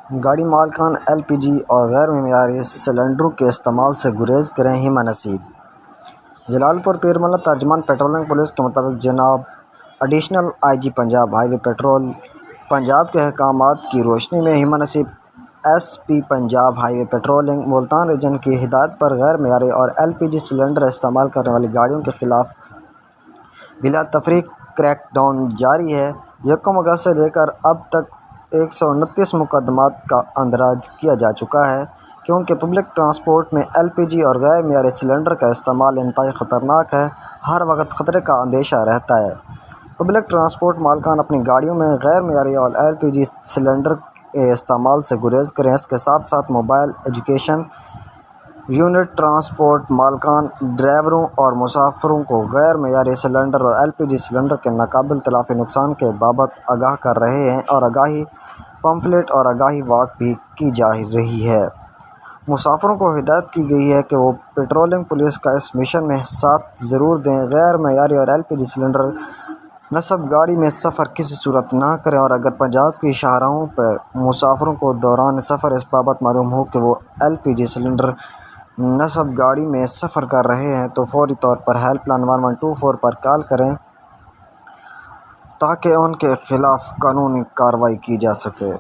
گاڑی مالکان L P جی اور غیر معیاری سلنڈروں کے استعمال سے گریز کریں ہمہ نصیب۔ جلال پور پیر محلہ ترجمان پیٹرولنگ پولیس کے مطابق جناب additional I G Punjab highway patrol Punjab کے احکامات کی روشنی میں Huma Naseeb S P Punjab highway patrolling Multan region کی ہدایت پر غیر معیاری اور ایل پی جی سلنڈر استعمال کرنے والی گاڑیوں کے خلاف بلا تفریق کریک ڈاؤن جاری ہے۔ 1 اگست سے لے کر اب تک 129 مقدمات کا اندراج کیا جا چکا ہے، کیونکہ پبلک ٹرانسپورٹ میں ایل پی جی اور غیر معیاری سلنڈر کا استعمال انتہائی خطرناک ہے۔ ہر وقت خطرے کا اندیشہ رہتا ہے۔ پبلک ٹرانسپورٹ مالکان اپنی گاڑیوں میں غیر معیاری اور ایل پی جی سلنڈر کے استعمال سے گریز کریں۔ اس کے ساتھ ساتھ موبائل ایجوکیشن یونٹ ٹرانسپورٹ مالکان ڈرائیوروں اور مسافروں کو غیر معیاری سلنڈر اور ایل پی جی سلنڈر کے ناقابل تلافی نقصان کے بابت آگاہ کر رہے ہیں اور آگاہی پمفلٹ اور آگاہی واک بھی کی جا رہی ہے۔ مسافروں کو ہدایت کی گئی ہے کہ وہ پیٹرولنگ پولیس کا اس مشن میں ساتھ ضرور دیں۔ غیر معیاری اور ایل پی جی سلنڈر نصب گاڑی میں سفر کسی صورت نہ کریں، اور اگر پنجاب کی شاہراہوں پر مسافروں کو دوران سفر اس بابت معلوم ہو کہ وہ ایل پی جی سلنڈر نصب گاڑی میں سفر کر رہے ہیں تو فوری طور پر ہیلپ لائن 1124 پر کال کریں تاکہ ان کے خلاف قانونی کارروائی کی جا سکے۔